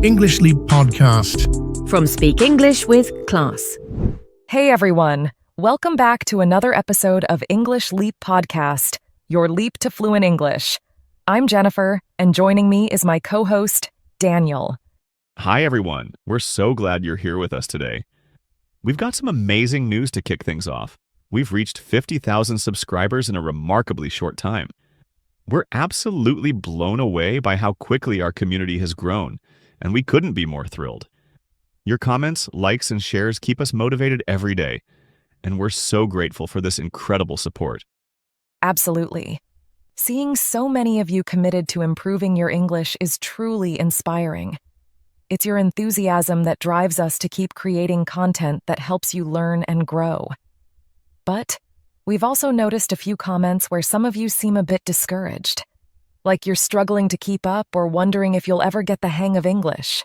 English Leap Podcast. From Speak English with Class. Hey everyone, welcome back to another episode of English Leap Podcast, your leap to fluent English. I'm Jennifer, and joining me is my co-host, Daniel. Hi everyone, we're so glad you're here with us today. We've got some amazing news to kick things off. We've reached 50,000 subscribers in a remarkably short time. We're absolutely blown away by how quickly our community has grown, and we couldn't be more thrilled. Your comments, likes, and shares keep us motivated every day, and we're so grateful for this incredible support. Absolutely. Seeing so many of you committed to improving your English is truly inspiring. It's your enthusiasm that drives us to keep creating content that helps you learn and grow. But we've also noticed a few comments where some of you seem a bit discouraged, like you're struggling to keep up or wondering if you'll ever get the hang of English.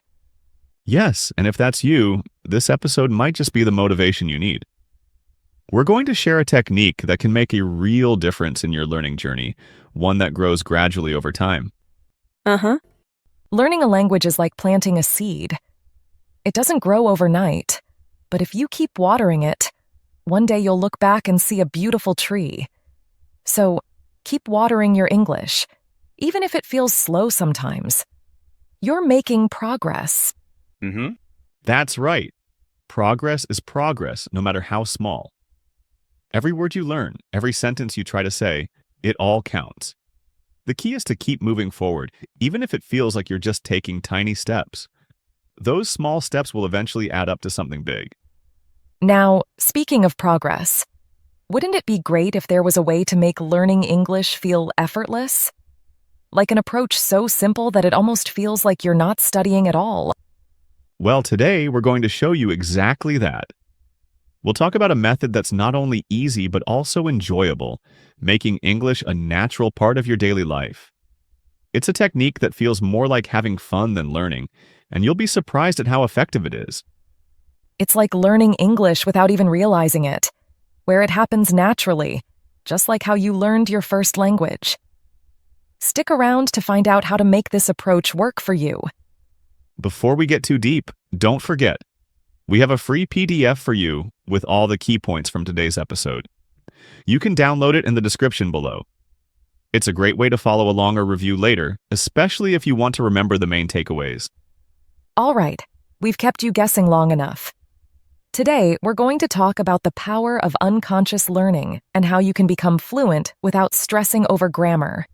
Yes, and if that's you, this episode might just be the motivation you need. We're going to share a technique that can make a real difference in your learning journey, one that grows gradually over time. Learning a language is like planting a seed. It doesn't grow overnight, but if you keep watering it, one day you'll look back and see a beautiful tree. So, keep watering your English, even if it feels slow sometimes. You're making progress. That's right. Progress is progress, no matter how small. Every word you learn, every sentence you try to say, it all counts. The key is to keep moving forward, even if it feels like you're just taking tiny steps. Those small steps will eventually add up to something big. Now, speaking of progress, wouldn't it be great if there was a way to make learning English feel effortless? Like an approach so simple that it almost feels like you're not studying at all. Well, today we're going to show you exactly that. We'll talk about a method that's not only easy but also enjoyable, making English a natural part of your daily life. It's a technique that feels more like having fun than learning, and you'll be surprised at how effective it is. It's like learning English without even realizing it, where it happens naturally, just like how you learned your first language. Stick around to find out how to make this approach work for you. Before we get too deep, don't forget, we have a free PDF for you with all the key points from today's episode. You can download it in the description below. It's a great way to follow along or review later, especially if you want to remember the main takeaways. All right, we've kept you guessing long enough. Today, we're going to talk about the power of unconscious learning and how you can become fluent without stressing over grammar.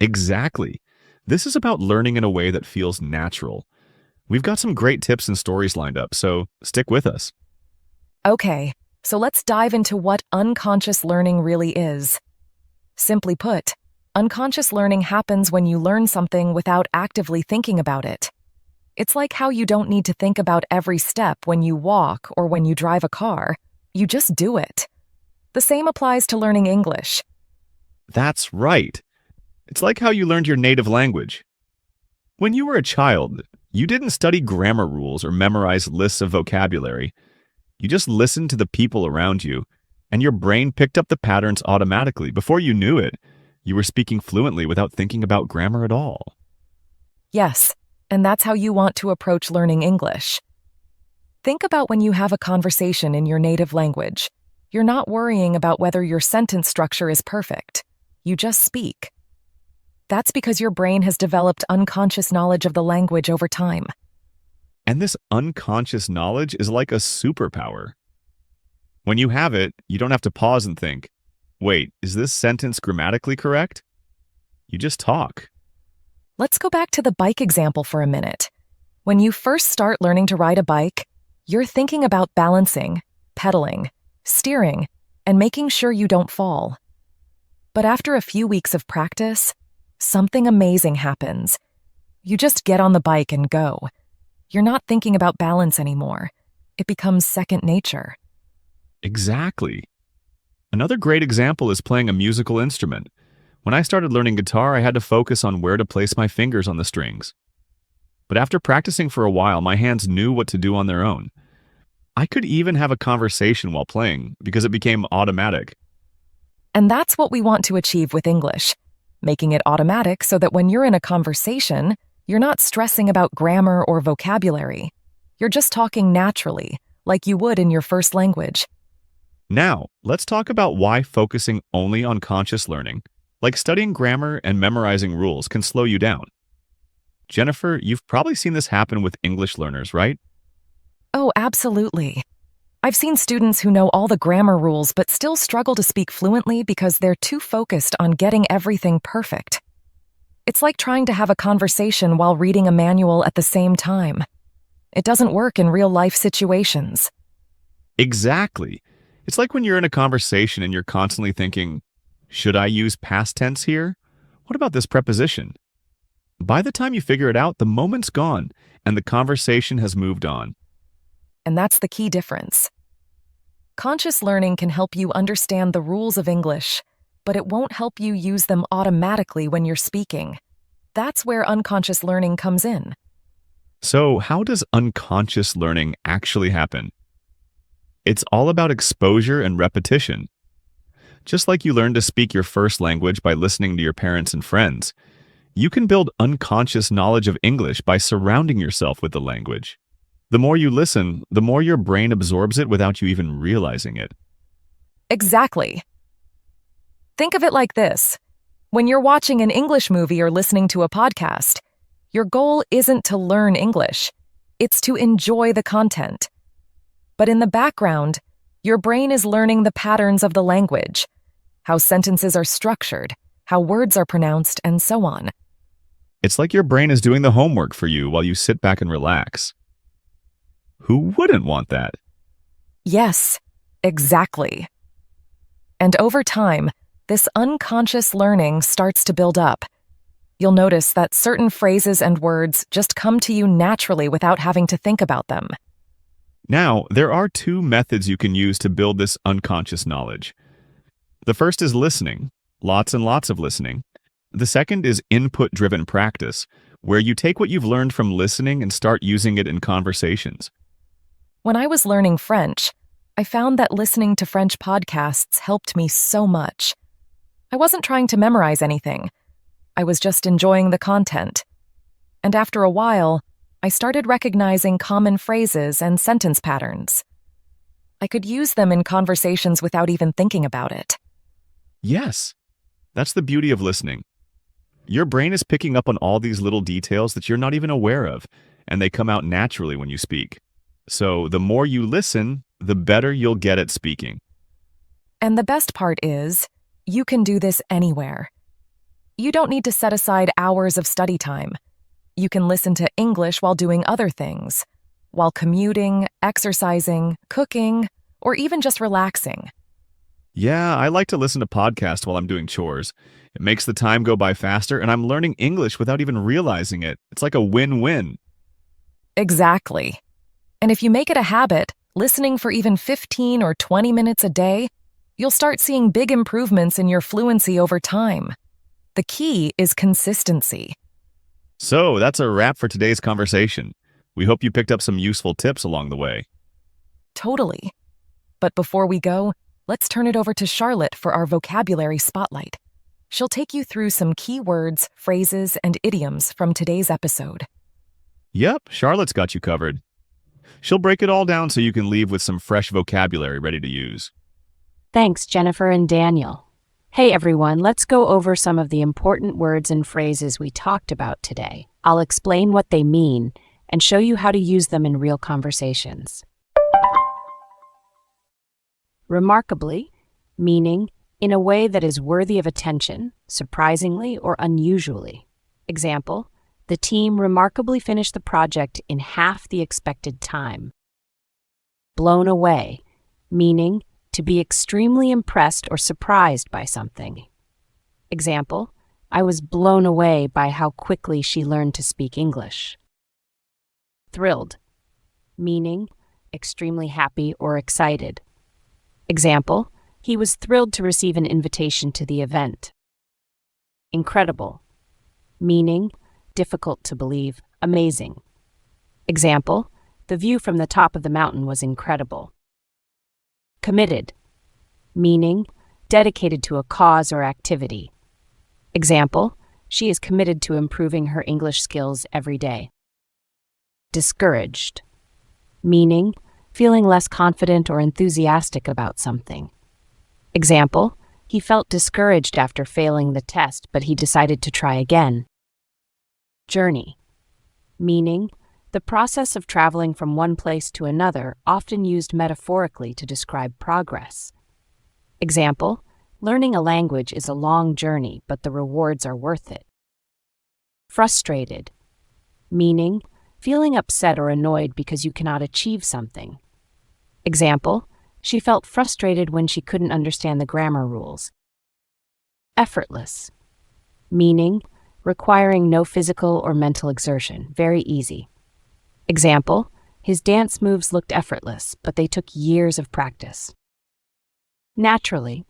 Exactly. This is about learning in a way that feels natural. We've got some great tips and stories lined up, so stick with us. Okay, so let's dive into what unconscious learning really is. Simply put, unconscious learning happens when you learn something without actively thinking about it. It's like how you don't need to think about every step when you walk or when you drive a car. You just do it. The same applies to learning English. That's right. It's like how you learned your native language. When you were a child, you didn't study grammar rules or memorize lists of vocabulary. You just listened to the people around you, and your brain picked up the patterns automatically. Before you knew it, you were speaking fluently without thinking about grammar at all. Yes, and that's how you want to approach learning English. Think about when you have a conversation in your native language. You're not worrying about whether your sentence structure is perfect. You just speak. That's because your brain has developed unconscious knowledge of the language over time. And this unconscious knowledge is like a superpower. When you have it, you don't have to pause and think, wait, is this sentence grammatically correct? You just talk. Let's go back to the bike example for a minute. When you first start learning to ride a bike, you're thinking about balancing, pedaling, steering, and making sure you don't fall. But after a few weeks of practice, something amazing happens. You just get on the bike and go. You're not thinking about balance anymore. It becomes second nature. Exactly. Another great example is playing a musical instrument. When I started learning guitar, I had to focus on where to place my fingers on the strings. But after practicing for a while, my hands knew what to do on their own. I could even have a conversation while playing because it became automatic. And that's what we want to achieve with English, making it automatic so that when you're in a conversation, You're not stressing about grammar or vocabulary. You're just talking naturally, like you would in your first language. Now, let's talk about why focusing only on conscious learning, like studying grammar and memorizing rules, can slow you down. Jennifer, you've probably seen this happen with English learners, right? Oh, absolutely. I've seen students who know all the grammar rules but still struggle to speak fluently because they're too focused on getting everything perfect. It's like trying to have a conversation while reading a manual at the same time. It doesn't work in real-life situations. Exactly. It's like when you're in a conversation and you're constantly thinking, should I use past tense here? What about this preposition? By the time you figure it out, the moment's gone and the conversation has moved on. And that's the key difference. Conscious learning can help you understand the rules of English, but it won't help you use them automatically when you're speaking. That's where unconscious learning comes in. So, how does unconscious learning actually happen? It's all about exposure and repetition. Just like you learn to speak your first language by listening to your parents and friends, you can build unconscious knowledge of English by surrounding yourself with the language. The more you listen, the more your brain absorbs it without you even realizing it. Exactly. Think of it like this. When you're watching an English movie or listening to a podcast, your goal isn't to learn English. It's to enjoy the content. But in the background, your brain is learning the patterns of the language, how sentences are structured, how words are pronounced, and so on. It's like your brain is doing the homework for you while you sit back and relax. Who wouldn't want that? Yes, exactly. And over time, this unconscious learning starts to build up. You'll notice that certain phrases and words just come to you naturally without having to think about them. Now, there are two methods you can use to build this unconscious knowledge. The first is listening, lots and lots of listening. The second is input-driven practice, where you take what you've learned from listening and start using it in conversations. When I was learning French, I found that listening to French podcasts helped me so much. I wasn't trying to memorize anything. I was just enjoying the content. And after a while, I started recognizing common phrases and sentence patterns. I could use them in conversations without even thinking about it. Yes, that's the beauty of listening. Your brain is picking up on all these little details that you're not even aware of, and they come out naturally when you speak. So the more you listen, the better you'll get at speaking. And the best part is, you can do this anywhere. You don't need to set aside hours of study time. You can listen to English while doing other things, while commuting, exercising, cooking, or even just relaxing. Yeah, I like to listen to podcasts while I'm doing chores. It makes the time go by faster, and I'm learning English without even realizing it. It's like a win-win. Exactly. And if you make it a habit, listening for even 15 or 20 minutes a day, you'll start seeing big improvements in your fluency over time. The key is consistency. So that's a wrap for today's conversation. We hope you picked up some useful tips along the way. Totally. But before we go, let's turn it over to Charlotte for our vocabulary spotlight. She'll take you through some key words, phrases, and idioms from today's episode. Yep, Charlotte's got you covered. She'll break it all down so you can leave with some fresh vocabulary ready to use. Thanks, Jennifer and Daniel. Hey everyone, let's go over some of the important words and phrases we talked about today. I'll explain what they mean and show you how to use them in real conversations. Remarkably, meaning in a way that is worthy of attention, surprisingly or unusually. Example, the team remarkably finished the project in half the expected time. Blown away, meaning to be extremely impressed or surprised by something. Example, I was blown away by how quickly she learned to speak English. Thrilled, meaning extremely happy or excited. Example, he was thrilled to receive an invitation to the event. Incredible, meaning difficult to believe, amazing. Example, the view from the top of the mountain was incredible. Committed, meaning dedicated to a cause or activity. Example, She is committed to improving her English skills every day. Discouraged, meaning feeling less confident or enthusiastic about something. Example, he felt discouraged after failing the test, but he decided to try again. Journey, meaning the process of traveling from one place to another, often used metaphorically to describe progress. Example, learning a language is a long journey, but the rewards are worth it. Frustrated, meaning feeling upset or annoyed because you cannot achieve something. Example, she felt frustrated when she couldn't understand the grammar rules. Effortless, meaning requiring no physical or mental exertion, very easy. Example, his dance moves looked effortless, but they took years of practice. Naturally,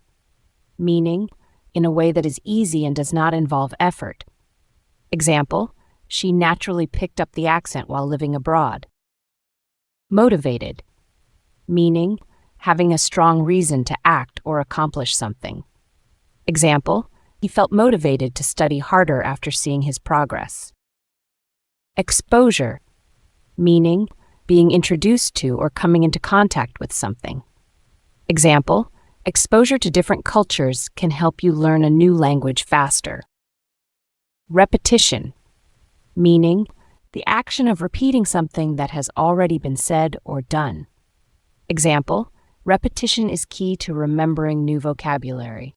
meaning in a way that is easy and does not involve effort. Example, she naturally picked up the accent while living abroad. Motivated, meaning having a strong reason to act or accomplish something. Example, he felt motivated to study harder after seeing his progress. Exposure, meaning being introduced to or coming into contact with something. Example, exposure to different cultures can help you learn a new language faster. Repetition, meaning the action of repeating something that has already been said or done. Example, repetition is key to remembering new vocabulary.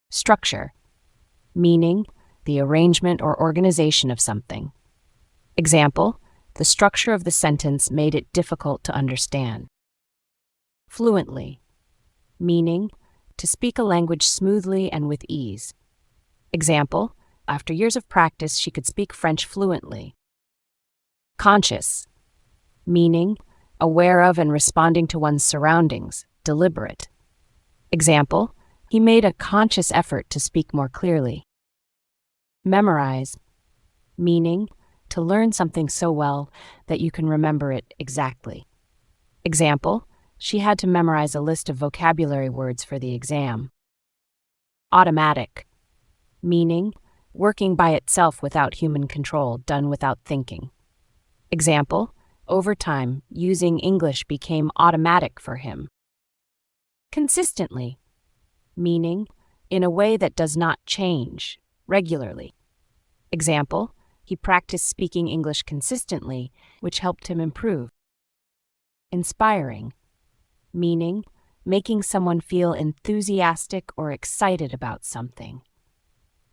Structure, meaning the arrangement or organization of something. Example, the structure of the sentence made it difficult to understand. Fluently, meaning to speak a language smoothly and with ease. Example, after years of practice, she could speak French fluently. Conscious, meaning aware of and responding to one's surroundings, deliberate. Example, he made a conscious effort to speak more clearly. Memorize, meaning to learn something so well that you can remember it exactly. Example, she had to memorize a list of vocabulary words for the exam. Automatic, meaning working by itself without human control, done without thinking. Example, over time, using English became automatic for him. Consistently, meaning in a way that does not change, regularly. Example, he practiced speaking English consistently, which helped him improve. Inspiring, meaning making someone feel enthusiastic or excited about something.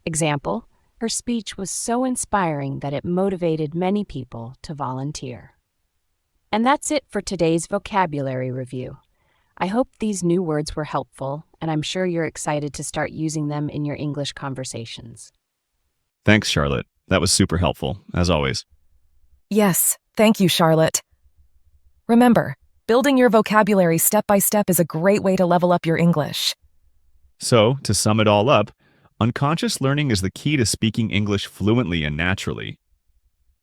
Example, her speech was so inspiring that it motivated many people to volunteer. And that's it for today's vocabulary review. I hope these new words were helpful, and I'm sure you're excited to start using them in your English conversations. Thanks, Charlotte. That was super helpful, as always. Yes, thank you, Charlotte. Remember, building your vocabulary step by step is a great way to level up your English. So, to sum it all up, unconscious learning is the key to speaking English fluently and naturally.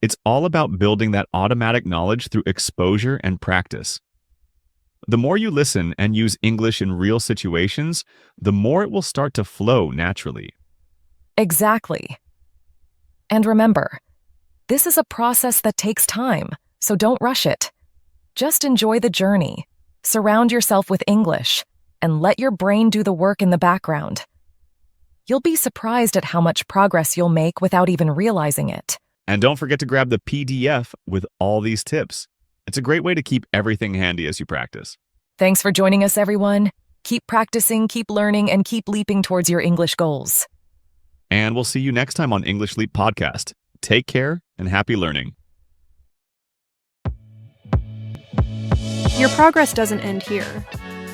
It's all about building that automatic knowledge through exposure and practice. The more you listen and use English in real situations, the more it will start to flow naturally. Exactly. And remember, this is a process that takes time, so don't rush it. Just enjoy the journey, surround yourself with English, and let your brain do the work in the background. You'll be surprised at how much progress you'll make without even realizing it. And don't forget to grab the PDF with all these tips. It's a great way to keep everything handy as you practice. Thanks for joining us, everyone. Keep practicing, keep learning, and keep leaping towards your English goals. And we'll see you next time on English Leap Podcast. Take care and happy learning. Your progress doesn't end here.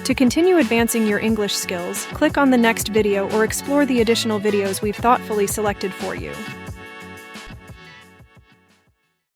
To continue advancing your English skills, click on the next video or explore the additional videos we've thoughtfully selected for you.